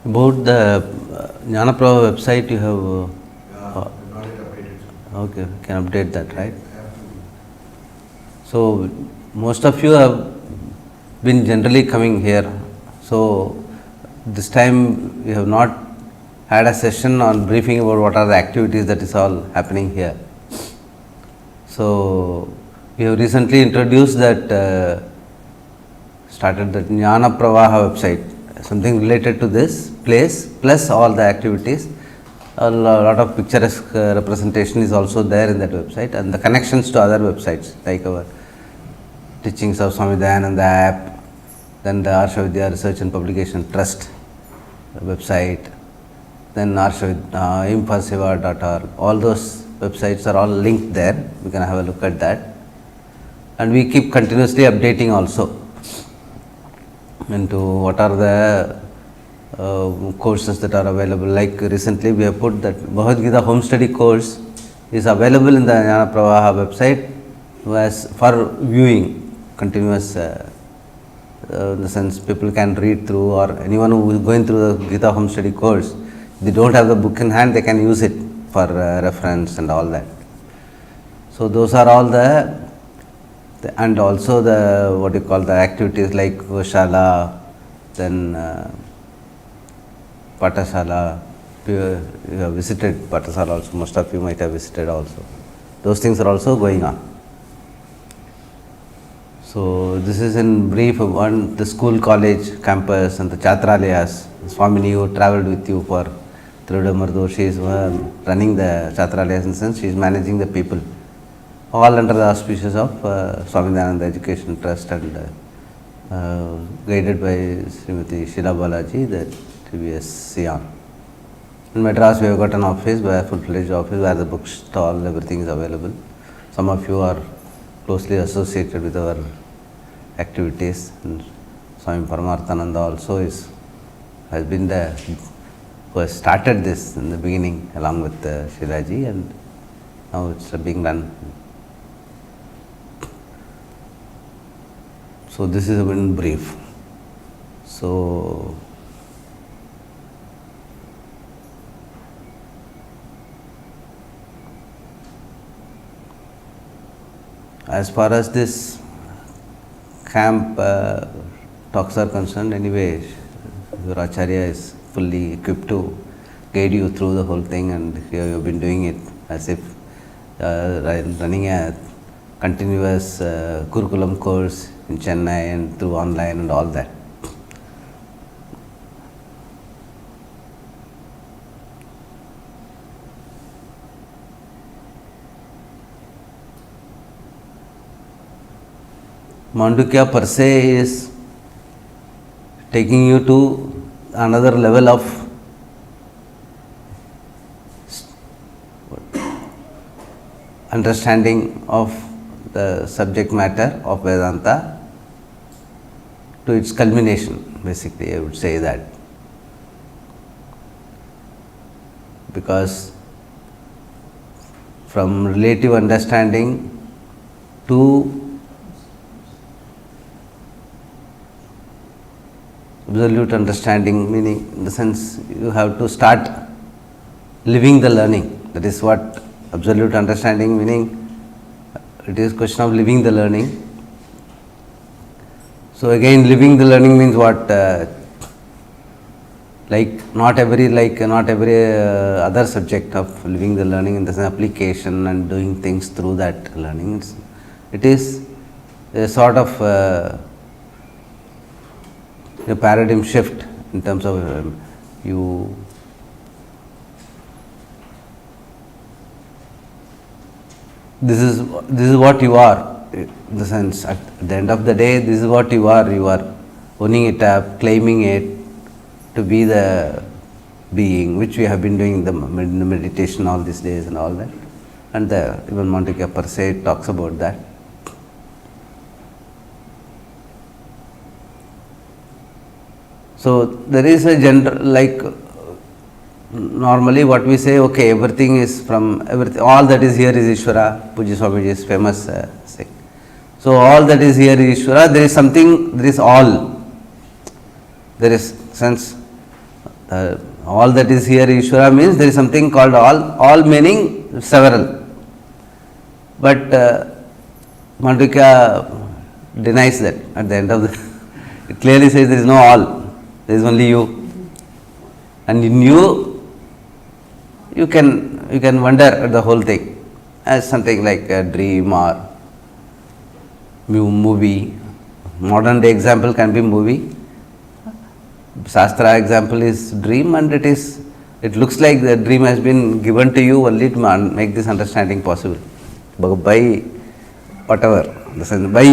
About the Jnanaprabha website, you have. Not yet updated. Okay, can update that, right? So, most of you have been generally coming here. So, this time we have not had a session on briefing about what are the activities that is all happening here. So, we have recently introduced that, started the Jnana Pravaha website, something related to this place plus all the activities. A lot of picturesque representation is also there in that website, and the connections to other websites like our teachings of Swami Dayananda app, then the Arsha Vidya Research and Publication Trust website, then imforsiva.org. All those websites are all linked there. We can have a look at that, and we keep continuously updating also into what are the courses that are available. Like recently we have put that Bhagavad Gita home study course is available in the Jnana Pravaha website as for viewing continuous, in the sense people can read through, or anyone who is going through the Gita home study course, if they don't have the book in hand, they can use it for reference and all that. So those are all and also the what you call the activities like Goshala, then Patashala. You have visited Patashala also, most of you might have visited also. Those things are also going on. So this is in brief on the school, college, campus and the Chatralayas. Swamini who travelled with you for Thirudamardo, she is running the Chatralayas, in the sense she is managing the people, all under the auspices of Swami Dayananda Education Trust and guided by Srimati Sheila Balaji, the TVS Siam. In Madras we have got an office, a full-fledged office where the bookstall, everything is available. Some of you are closely associated with our activities, and Swami Paramarthananda also has been who has started this in the beginning along with Shilaji, and now it's being done. So this is in brief. So as far as this camp talks are concerned, anyway, your Acharya is fully equipped to guide you through the whole thing, and you have been doing it as if running a continuous curriculum course in Chennai and through online and all that. Mandukya per se is taking you to another level of understanding of the subject matter of Vedanta to its culmination, basically I would say that. Because from relative understanding to absolute understanding, meaning in the sense you have to start living the learning. That is what absolute understanding meaning. It is question of living the learning. So again, living the learning means what? Not every other subject of living the learning in the sense application and doing things through that learning. It is a sort of a paradigm shift in terms of this is what you are, in the sense at the end of the day this is what you are owning it up, claiming it to be the being, which we have been doing in the meditation all these days and all that, and even Mandukya per se talks about that. So there is a general, normally what we say, okay, everything is from all that is here is Ishvara. Puji Swamiji's famous saying. So all that is here is Ishvara. There is something, there is all. There is sense all that is here Ishvara means there is something called all meaning several. But Mandukya denies that at the end of the it clearly says there is no all, there is only you. And in you can wonder at the whole thing as something like a dream or movie. Modern day example can be movie. Shastra example is dream, and it looks like the dream has been given to you only to make this understanding possible. By whatever, by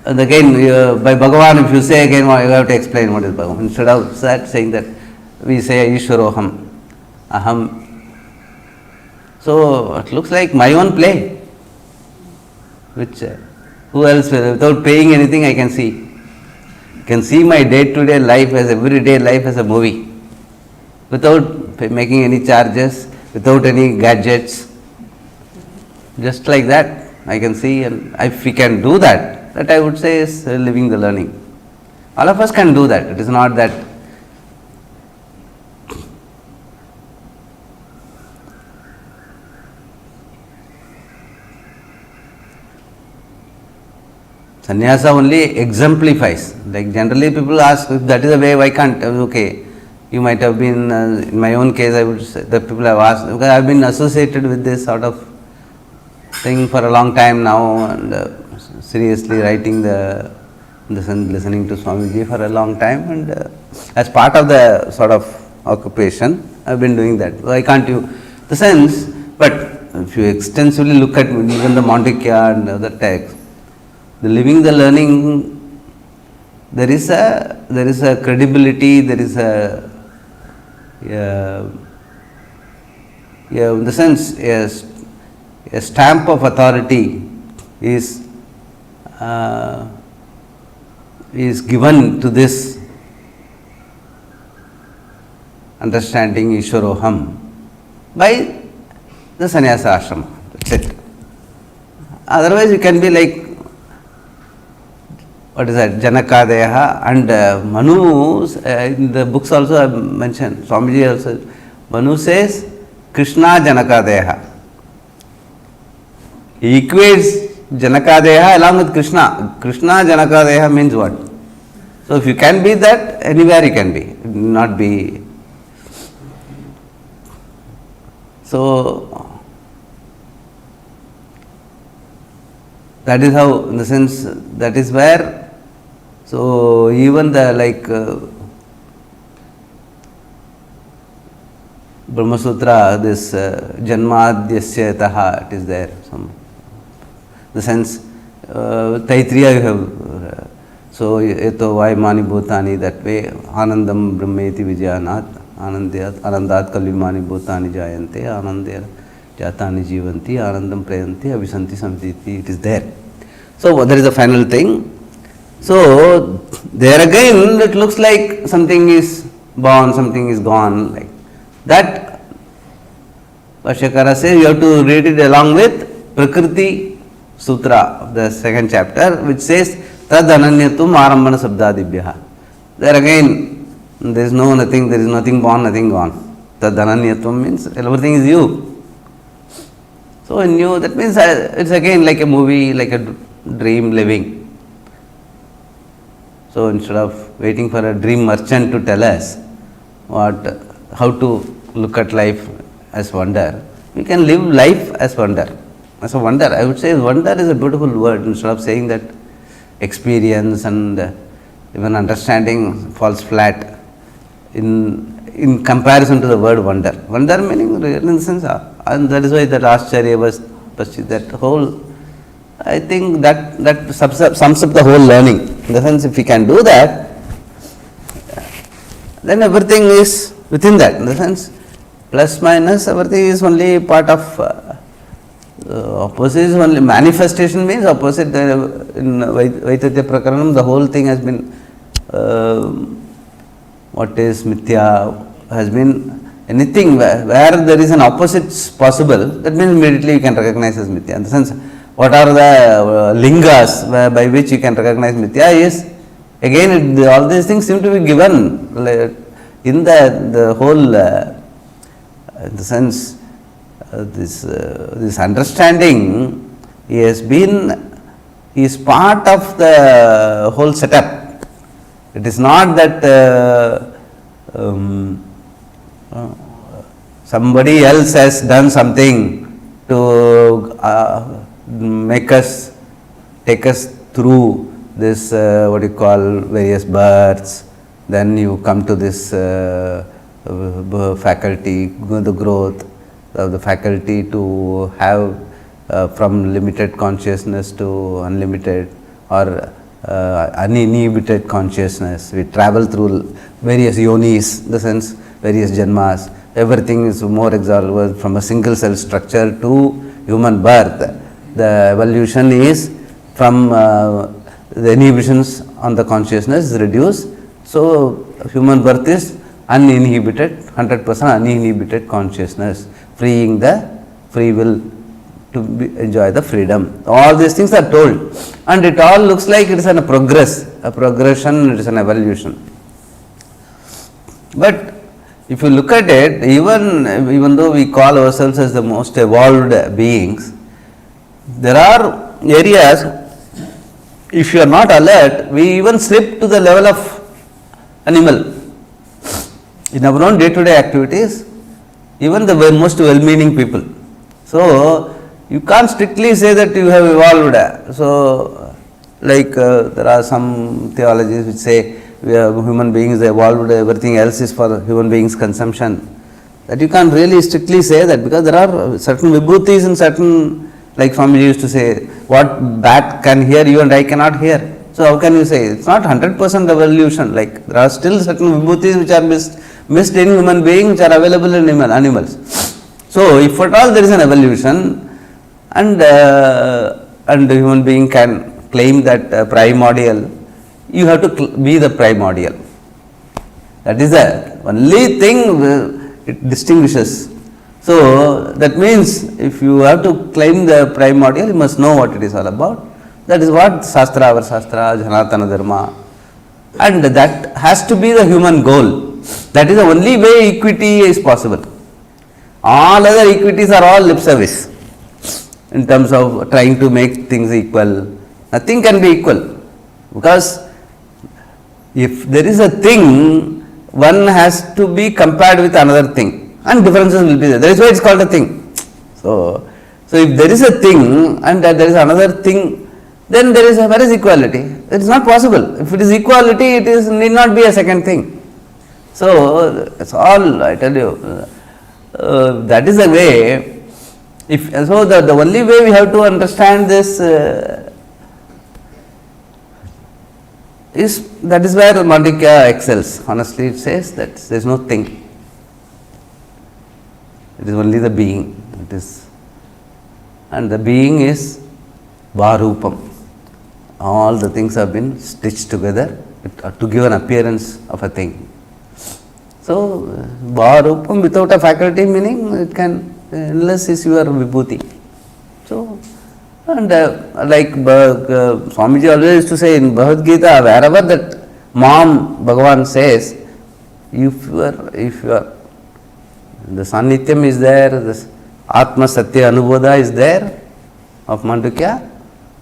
and again by Bhagavan, if you say again, you have to explain what is Bhagavan. Instead of that saying that, we say Ishwaroham, Aham. So it looks like my own play, which who else without paying anything I can see. I can see my day-to-day life as everyday life as a movie, without making any charges, without any gadgets. Just like that I can see, and if we can do that I would say is living the learning. All of us can do that. It is not that sannyasa only exemplifies. Like generally people ask, if that is the way, why can't? Okay, you might have been, in my own case I would say, the people have asked, because I have been associated with this sort of thing for a long time now, and seriously writing listening to Swamiji for a long time, and as part of the sort of occupation I have been doing that. Why can't you? The sense, but if you extensively look at even the Mondikya and other texts, the living the learning, there is a credibility, there is in the sense a stamp of authority is given to this understanding Ishwaroham by the sannyasa ashrama. That's it. Otherwise you can be like, what is that, Janakadeha, and Manu, in the books also I have mentioned, Swamiji also, Manu says Krishna Janakadeha. He equates Janakadeha along with Krishna. Krishna Janakadeha means what? So if you can be that, anywhere you can be, not be. So that is how, in the sense, that is where, so even the like Brahma Sutra, this Janmadhyasya Taha, it is there. The sense, Taitriya you have, so Eto Vaimani Bhutani, that way, Anandam Brahmeti Vijayanat, Anandat Kalvimani Bhutani Jayante, Anandya Jatani Jivanti, Anandam Prayanti, Avisanti Samtiti, it is there. So there is the final thing. So there again it looks like something is born, something is gone, like that. Vashyakara says you have to read it along with Prakriti Sutra of the second chapter, which says Tad Ananyatum Arambana Sabdadibhyaha. There again there is nothing, there is nothing born, nothing gone. Tad Ananyatum means everything is you. So in you, that means it's again like a movie, like a dream living. So instead of waiting for a dream merchant to tell us how to look at life as wonder, we can live life as wonder. As a wonder, I would say wonder is a beautiful word. Instead of saying that experience and even understanding falls flat in comparison to the word wonder. Wonder meaning in the sense, and that is why that Ascharya was that whole, I think that sums up the whole learning. In the sense, if we can do that, then everything is within that. In the sense, plus minus, everything is only part of opposite is only manifestation means opposite. In Vaitadya Prakaranam, the whole thing has been what is mithya has been anything where there is an opposite possible, that means immediately you can recognize as mithya. In the sense, what are the lingas by which you can recognize mithya is, again all these things seem to be given. in the whole, in the sense, this understanding is part of the whole setup. It is not that somebody else has done something to take us through this what you call various births, then you come to this faculty, the growth of the faculty to have from limited consciousness to unlimited or uninhibited consciousness. We travel through various yonis, in the sense various janmas. Everything is more exalted from a single cell structure to human birth. The evolution is from the inhibitions on the consciousness is reduced. So, human birth is uninhibited, 100% uninhibited consciousness, freeing the free will to enjoy the freedom. All these things are told, and it all looks like it is a progression, it is an evolution. But if you look at it, even though we call ourselves as the most evolved beings, there are areas, if you are not alert, we even slip to the level of animal. In our own day-to-day activities, even the most well-meaning people. So, you can't strictly say that you have evolved. So, like there are some theologies which say we are human beings evolved, everything else is for human beings' consumption. That you can't really strictly say that, because there are certain vibhutis and certain, like Swamiji used to say, what bat can hear you and I cannot hear. So, how can you say? It's not 100% evolution, like there are still certain vibhutis which are missed in human beings, which are available in animals. So, if at all there is an evolution, and the human being can claim that primordial, you have to be the primordial. That is the only thing it distinguishes. So, that means if you have to claim the primordial, you must know what it is all about. That is what Shastra, our Shastra, Janatana Dharma, and that has to be the human goal. That is the only way equity is possible. All other equities are all lip service in terms of trying to make things equal. Nothing can be equal, because if there is a thing, one has to be compared with another thing, and differences will be there. That is why it is called a thing. So if there is a thing and there is another thing, then where is equality? It is not possible. If it is equality, it need not be a second thing. So it's all, I tell you, that is the way. So the only way we have to understand this is, that is where Mandikya excels. Honestly, it says that there is no thing. It is only the being. And the being is Varupam. All the things have been stitched together to give an appearance of a thing. So, Varupam without a faculty, meaning it can, unless is your vibhuti. So, and like Swamiji always used to say in Bhagavad Gita, wherever that Mom Bhagavan says, if you are, the Sanityam is there, the Atma Satya Anubodha is there of Mandukya,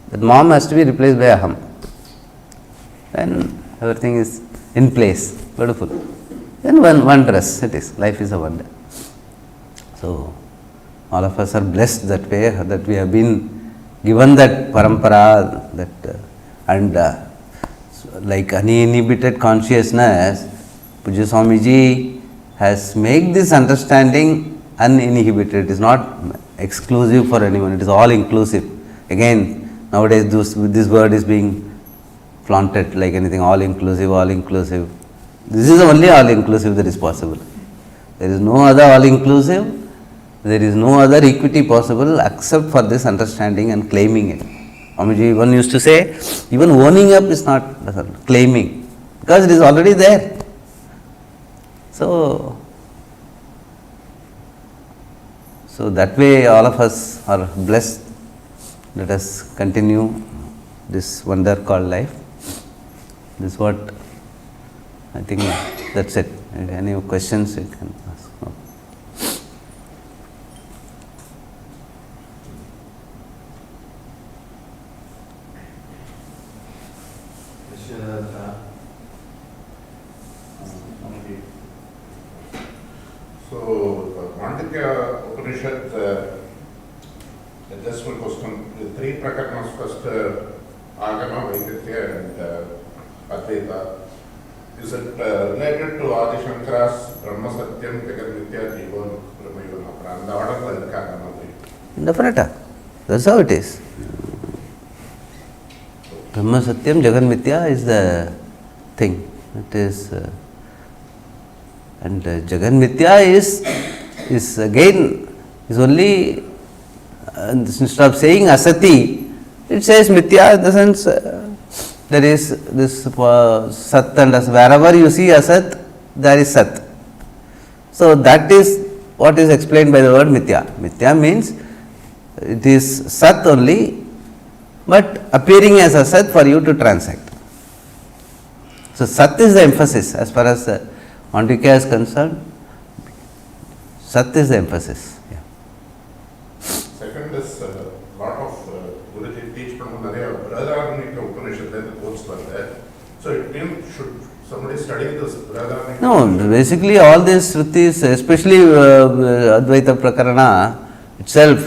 that Mom has to be replaced by Aham. Then everything is in place. Beautiful. Then wondrous it is. Life is a wonder. So, all of us are blessed that way, that we have been given that parampara, that and like uninhibited consciousness. Pujya Swamiji has made this understanding uninhibited. It is not exclusive for anyone, it is all inclusive. Again, nowadays this word is being flaunted like anything, all inclusive, all inclusive. This is the only all inclusive that is possible. There is no other all inclusive, there is no other equity possible except for this understanding and claiming it. Swamiji one used to say, even owning up is not claiming, because it is already there. So that way all of us are blessed. Let us continue this wonder called life. This is what I think, that's it. Any questions you can ask. So, Mandukya Upanishad, just one question. The three prakarmas first, Agama, Vedanta and Advaita. Is it related to Adi Shankara's Brahma Satyam, Jagadmitya, Jivan, Brahma Yunapra? And the order is Karnamati. Definitely. That's how it is. Brahma Satyam, Jagan Mithya is the thing. It is, and Jagan Mithya is again, is only, instead of saying Asati, it says Mithya in the sense, there is this Sat and Asat. Wherever you see Asat, there is Sat. So that is what is explained by the word Mithya. Mithya means it is Sat only, but appearing as Asat for you to transact. So Sat is the emphasis as far as Mandukya is concerned. Sat is the emphasis. Yeah. Second is lot of Guruji teach from Vedanta Upanishad, then the quotes were there. So it means should somebody study this Vedanta? No, basically all these Shrutis, especially Advaita Prakarana itself,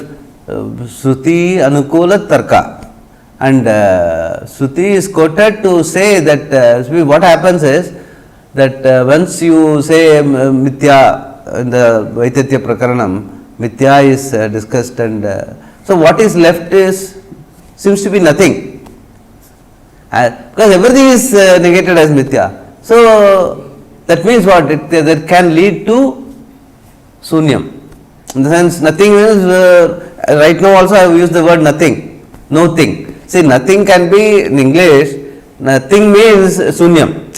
Shruti Anukula Tarka. And Shruti is quoted to say that what happens is that once you say Mithya in the Vaititya Prakaranam, Mithya is discussed, and so what is left seems to be nothing. Because everything is negated as Mithya. So that means what? That can lead to Sunyam. In the sense, nothing is, right now also I have used the word nothing, no thing. See, nothing can be in English, nothing means Sunyam.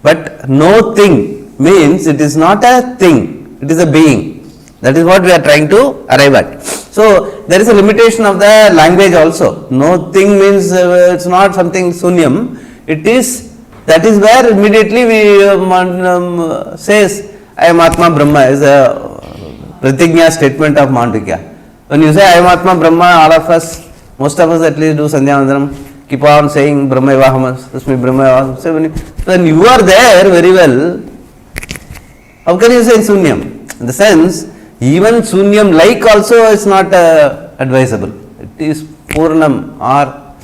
But no thing means it is not a thing, it is a being. That is what we are trying to arrive at. So there is a limitation of the language also. No thing means it's not something Sunyam. It is, that is where immediately we says I am Atma Brahma is a Pratignya statement of Mandukya. When you say I am Atma Brahma, all of us, most of us at least do Sandhya Vandanam, keep on saying Brahma Vaham, Tasmi Brahma Vaham. So when you are there very well, how can you say Sunyam? In the sense, even Sunyam like also is not advisable. It is Purnam or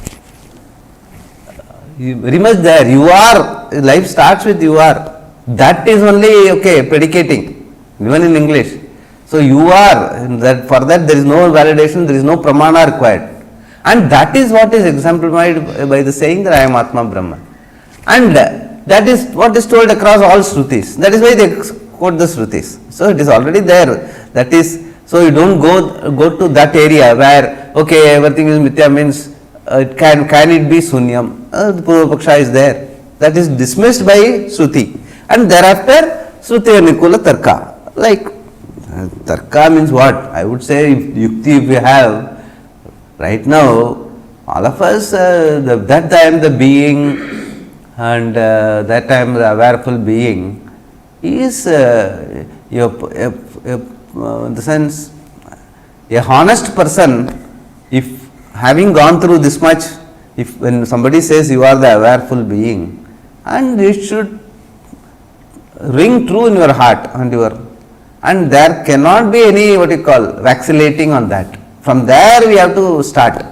very much there. You are, life starts with you are. That is only okay, predicating, even in English. So you are, that for that there is no validation, there is no pramana required. And that is what is exemplified by the saying that I am Atma Brahma. And that is what is told across all Shrutis. That is why they quote the Shrutis. So it is already there. That is, so you don't go to that area where, okay, everything is Mithya means, can it be Sunyam? The Purva Paksha is there. That is dismissed by Shruti. And thereafter, Shruti Anikula Tarka. Like, Tarka means what? I would say, if Yukti if we have, right now, all of us, that time the being and that time the awareful being is, in the sense, a honest person, if having gone through this much, if when somebody says you are the awareful being, and it should ring true in your heart and there cannot be any what you call vacillating on that. From there we have to start.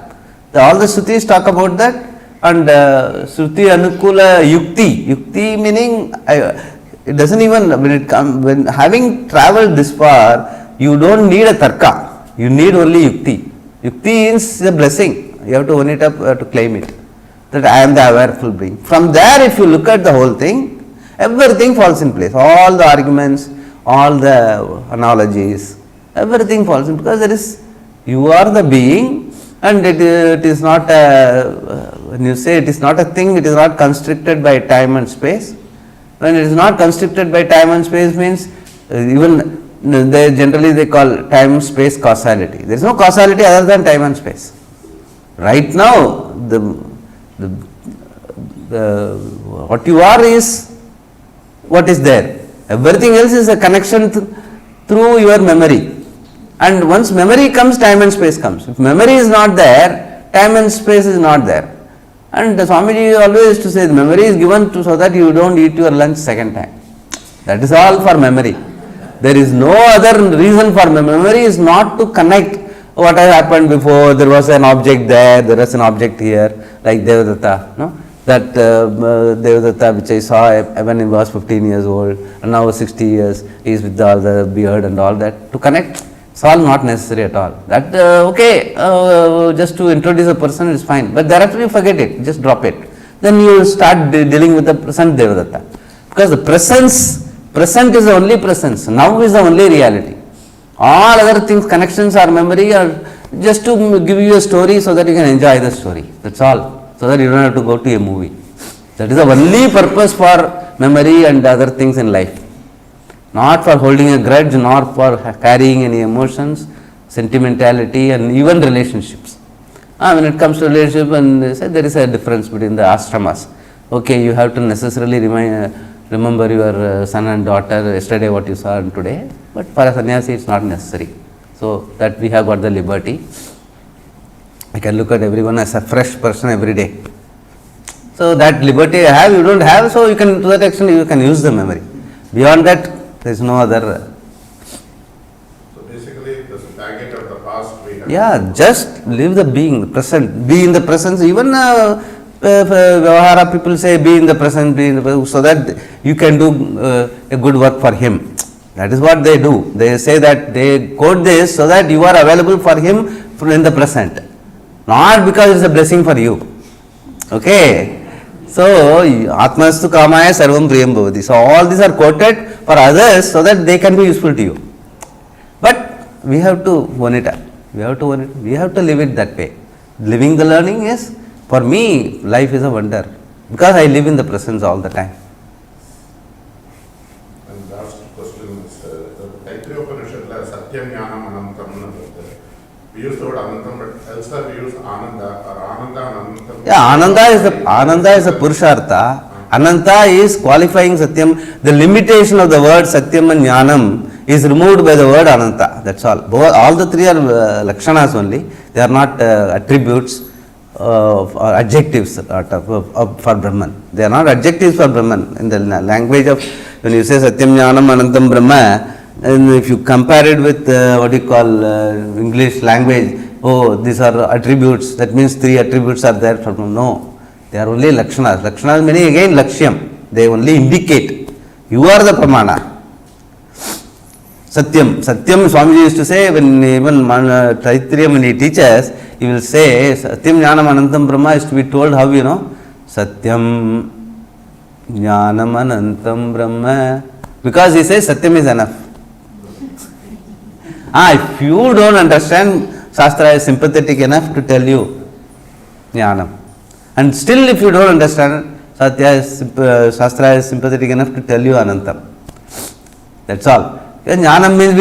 All the Shrutis talk about that, and Shruti Anukula Yukti. Yukti meaning, it doesn't even, when having travelled this far, you don't need a Tarka, you need only Yukti. Yukti is a blessing, you have to own it up to claim it, that I am the awareful being. From there, if you look at the whole thing, everything falls in place, all the arguments, all the analogies, everything falls in, because there is, you are the being, and it is not when you say it is not a thing, it is not constricted by time and space. When it is not constricted by time and space means, even they generally they call time space causality. There is no causality other than time and space. Right now, what you are is what is there, Everything else is a connection through your memory. And once memory comes, time and space comes. If memory is not there, time and space is not there. And Swamiji always used to say, the memory is given so that you don't eat your lunch second time. That is all for memory. There is no other reason for memory. Memory is not to connect what has happened before. There was an object there, there was an object here, like Devadatta. No? That Devadatta which I saw when he was 15 years old, and now 60 years, he is with all the beard and all that. To connect, it's all not necessary at all. That, just to introduce a person is fine, but thereafter you forget it, just drop it. Then you start dealing with the present Devadatta. Because the present is the only presence, now is the only reality. All other things, connections or memory are just to give you a story so that you can enjoy the story. That's all. So that you don't have to go to a movie. That is the only purpose for memory and other things in life. Not for holding a grudge, nor for carrying any emotions, sentimentality and even relationships. When it comes to relationship, and they say there is a difference between the ashramas. Okay, you have to necessarily remember your son and daughter, yesterday what you saw and today, but for a sannyasi it's not necessary. So that we have got the liberty. I can look at everyone as a fresh person every day. So that liberty I have, you don't have, so you can, to that extent you can use the memory. Beyond that, there is no other. So basically, the target of the past we have. Yeah, just live the being, the present, be in the presence. Even Vyavahara people say be in the present, so that you can do a good work for him. That is what they do. They say that they quote this so that you are available for him in the present. Not because it's a blessing for you. Okay. So, Atmastu Kamaya Sarvam Priyam Bhavati. So, all these are quoted for others so that they can be useful to you. But we have to own it up. We have to own it. We have to live it that way. Living the learning is, for me, life is a wonder. Because I live in the presence all the time. And last question is, Taittiriya Upanishad, Satyam Jnanam Anantam. We use the word Anantam, but elsewhere we use Ananda or Ananda and Anantam. Yeah, Ananda is a Purushartha. Ananta is qualifying Satyam. The limitation of the word Satyam and Jnanam is removed by the word Ananta. That's all. All the three are Lakshanas only. They are not attributes or adjectives for Brahman. They are not adjectives for Brahman. In the language of, when you say Satyam Jnanam Anantam Brahma, and if you compare it with what you call English language, these are attributes, that means three attributes are there for Brahman. No, they are only Lakshanas. Lakshanas meaning again Lakshyam. They only indicate. You are the Pramana. Satyam. Satyam, Swamiji used to say, when even Taittiriya, when he teaches, he will say, Satyam Jnanam Anantam Brahma is to be told how, you know, Satyam Jnanam Anantam Brahma. Because he says Satyam is enough. If you don't understand, Shastra is sympathetic enough to tell you Jnanam. And still if you don't understand, Shastra is sympathetic enough to tell you Anantam. That's all. Jnanam means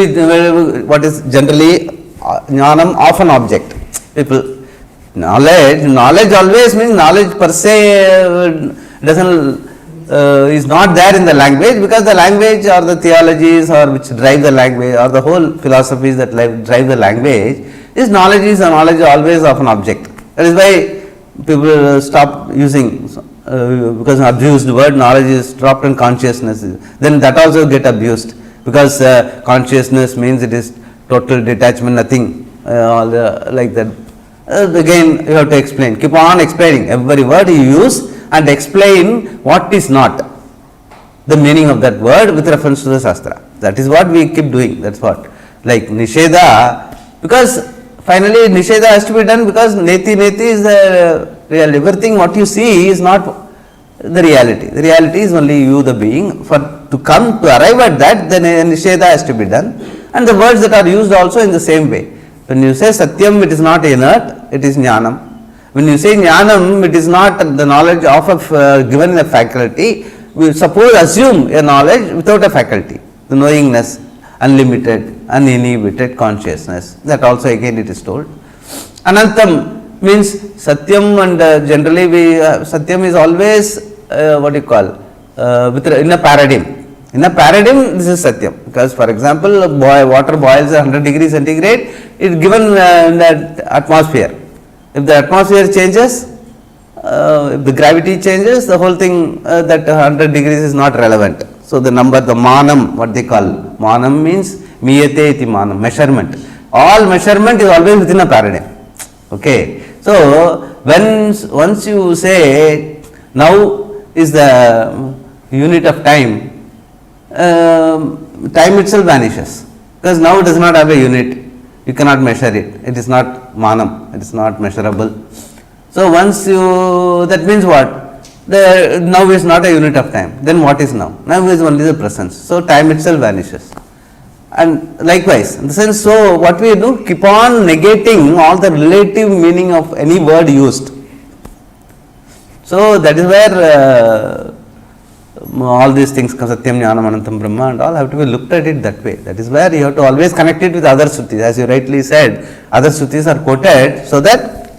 what is generally Jnanam of an object. People, knowledge always means knowledge per se doesn't is not there in the language, because the language or the theologies or which drive the language or the whole philosophies that drive the language is knowledge always of an object. That is why people stop using, because an abused word, knowledge is dropped in consciousness, then that also get abused, because consciousness means it is total detachment, nothing like that. Again you have to explain, keep on explaining every word you use and explain what is not, the meaning of that word with reference to the Shastra. That is what we keep doing. That's what. Like Nisheda, because finally Nisheda has to be done, because Neti is the reality. Everything what you see is not the reality. The reality is only you, the being. To arrive at that, then Nisheda has to be done. And the words that are used also in the same way. When you say Satyam, it is not inert, it is Jnanam. When you say Jnanam, it is not the knowledge of given a faculty. We assume a knowledge without a faculty. The knowingness, unlimited, uninhibited consciousness. That also again it is told. Anantam means Satyam, and generally Satyam is always in a paradigm. In a paradigm, this is Satyam. Because, for example, water boils at 100 degrees centigrade, it is given in the atmosphere. If the atmosphere changes, if the gravity changes, the whole thing, that 100 degrees is not relevant. So, the number, the manam, what they call, manam means miyate iti manam, measurement. All measurement is always within a paradigm. Okay. So, once you say, now is the unit of time, time itself vanishes, because now it does not have a unit, you cannot measure it, it is not manam, it is not measurable. So once you, that means what? The now is not a unit of time, then what is now? Now is only the presence, so time itself vanishes. And likewise, in the sense, so what we do, keep on negating all the relative meaning of any word used. So that is where all these things, Satyam, Jnanam, Anantam, Brahma and all have to be looked at it that way. That is where you have to always connect it with other Srutis. As you rightly said, other Srutis are quoted so that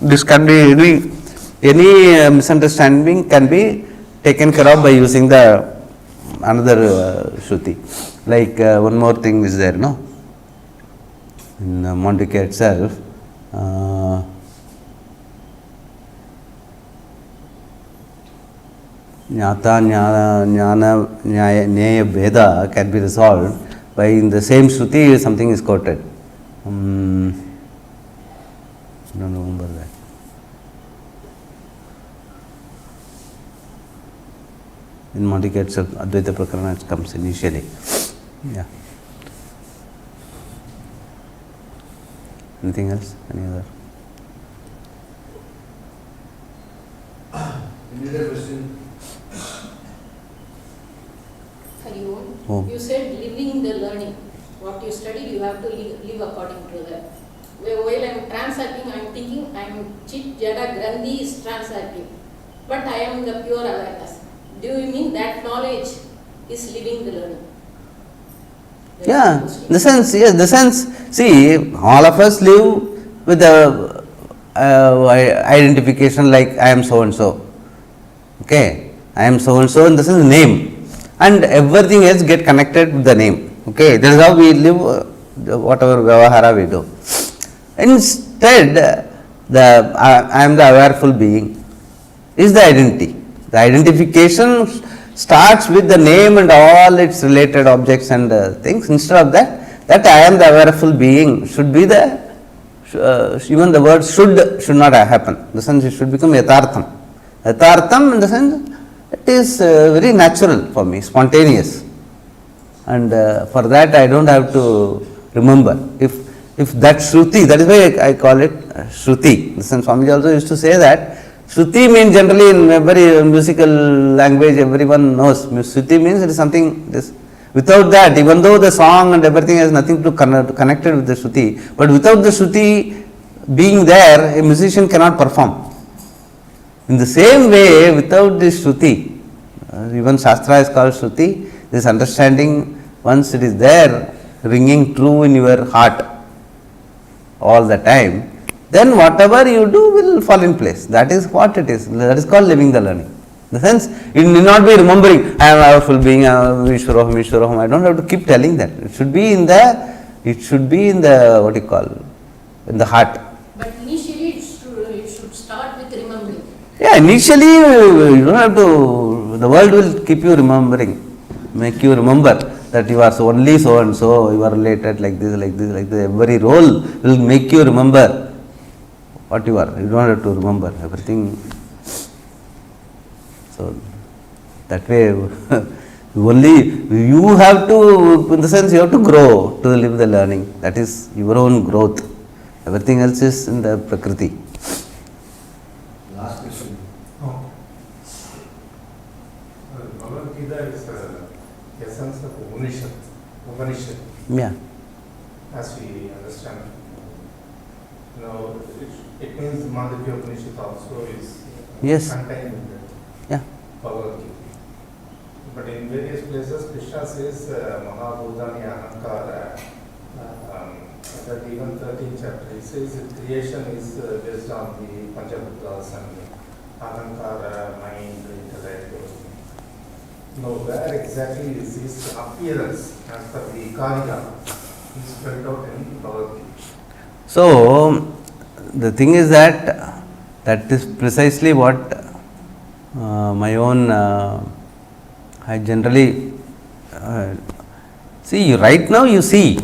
this can be, any misunderstanding can be taken care of by using the another Shruti. Like one more thing is there, no? In Mondika itself, Jnata, Jnana, Nyaya, Veda can be resolved by in the same Shruti something is quoted. I don't remember that. In Mondika itself, Advaita Prakarana comes initially. Yeah. Anything else? Any other? Any other question? Oh. You said living the learning. What you studied, you have to live according to that. While I am transacting, I am thinking I am Chit Jada Grandhi is transacting, but I am the pure awareness. Do you mean that knowledge is living the learning? Yeah, the sense, yes, the sense, see, all of us live with the identification like I am so and so. Okay, I am so and so in the sense name. And everything else get connected with the name. Okay, that is how we live, whatever vyavahara we do. Instead, I am the awareful being is the identity. The identification starts with the name and all its related objects and things. Instead of that I am the awareful being should be the, even the word should not happen. In the sense it should become yathartham. Yathartham in the sense it is very natural for me, spontaneous, and for that I don't have to remember. If that Shruti, that is why I call it Shruti. Listen, Swamiji also used to say that Shruti means generally in very musical language everyone knows. Shruti means it is something, this, without that, even though the song and everything has nothing to connected with the Shruti, but without the Shruti being there, a musician cannot perform. In the same way, without this Shruti, even Shastra is called Shruti, this understanding, once it is there, ringing true in your heart all the time, then whatever you do will fall in place. That is what it is. That is called living the learning. In the sense, it need not be remembering, I am a powerful being, I am Vishwaroham, Vishwaroham. I don't have to keep telling that. It should be in the, what you call, in the heart. But initially it should start with remembering. Yeah, initially you don't have to, the world will keep you remembering, make you remember that you are so only so and so, you are related like this, like this, like this. Every role will make you remember what you are. You don't have to remember everything. So that way only you have to, in the sense you have to grow to live the learning. That is your own growth. Everything else is in the Prakriti. Last question. Bhagavad-gita is the essence of Upanishad, Yeah. as we understand. Now, it means Mandukya Upanishad also is Yes. contained in the Yeah. Bhagavad-gita. But in various places, Krishna says Mahabhutani Ahankara, that even 13th chapter, he says that creation is based on the Panchabhutas and Ahankara, mind, intellect. No, where exactly is his appearance as per the Karika is spelled out in Bhagavad Gita? So, the thing is that is precisely what my own, I generally see, right now you see,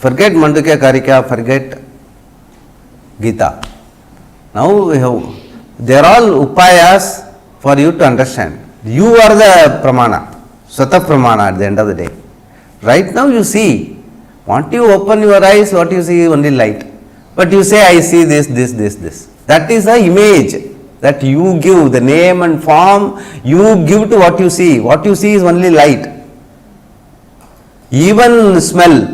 forget Mandukya Karika, forget Gita. Now they are all upayas for you to understand. You are the pramana, Swata pramana at the end of the day. Right now you see, want you open your eyes, what you see only light. But you say, I see this. That is the image that you give, the name and form you give to what you see. What you see is only light. Even smell,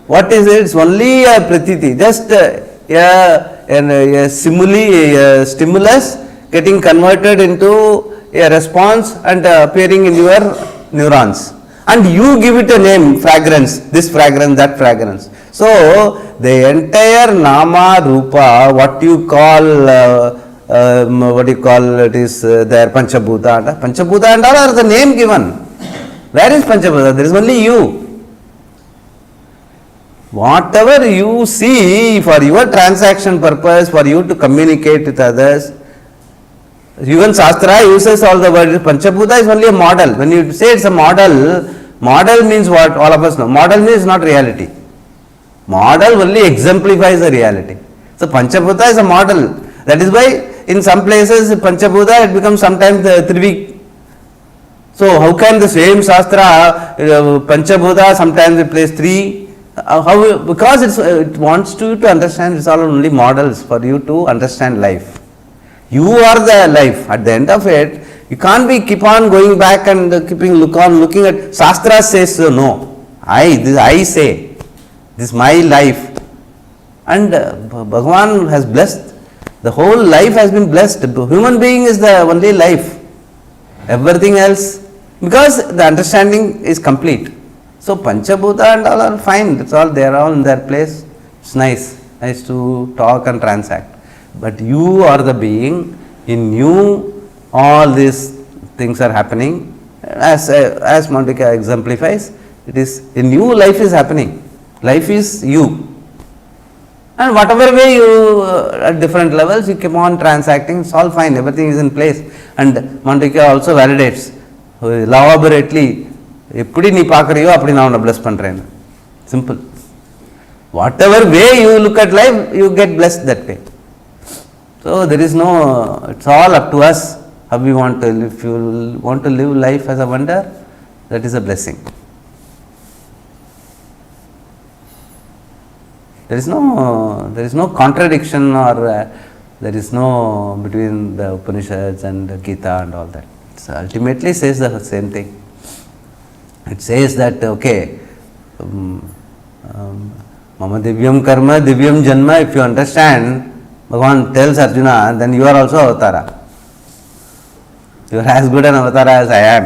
what is it? It's only a pratiti, just a stimulus getting converted into a response and appearing in your neurons. And you give it a name, fragrance, this fragrance, that fragrance. So, the entire Nama, Rupa, what you call it is there, Panchabhuta. Panchabhuta and all are the name given. Where is Panchabhuta? There is only you. Whatever you see for your transaction purpose, for you to communicate with others, even Shastra uses all the words. Panchabhuta is only a model. When you say it's a model, model means what? All of us know. Model means not reality. Model only exemplifies the reality. So Panchabhuta is a model. That is why in some places Panchabhuta it becomes sometimes Trivik. So how can the same Shastra Panchabhuta sometimes it plays 3? How? Because it wants to understand. It's all only models for you to understand life. You are the life. At the end of it, you can't be keep on going back and looking at Shastra says so. No, I say this is my life, and Bhagavan has blessed. The whole life has been blessed. The human being is the only life. Everything else, because the understanding is complete. So Panchabhuta and all are fine. That's all. They are all in their place. It's nice to talk and transact. But you are the being. In you, all these things are happening. As Mandukya exemplifies, it is in you. Life is happening. Life is you. And whatever way you at different levels you keep on transacting. It's all fine. Everything is in place. And Mandukya also validates elaborately. எப்படி நீ பார்க்குறியோ அப்படி நான் உன்னை bless பண்ணுறேன். Simple. Whatever way you look at life, you get blessed that way. So there is no, it's all up to us how we want to live. If you want to live life as a wonder, that is a blessing. There is no contradiction or there is no between the Upanishads and the Gita and all that. It ultimately says the same thing. It says that, okay, Mama Divyam Karma, Divyam Janma, if you understand, Bhagavan tells Arjuna, then you are also Avatara. You are as good an Avatara as I am.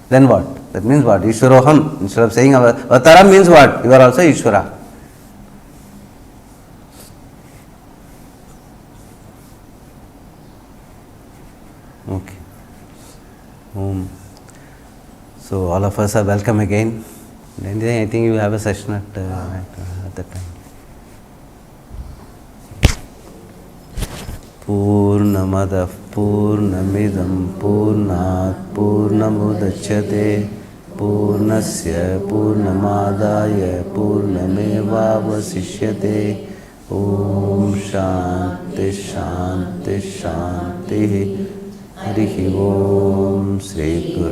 Then what? That means what? Ishwaroham. Instead of saying Avatara means what? You are also Ishwara. Okay. So all of us are welcome again. I think you have a session at that time. Purnamadah Purnamidam Purnat Purnamudachyate Purnasya Purnamadaya Purnameva Vasishyate. Om Shanti Shanti Shanti. Harihi Om Sri Guru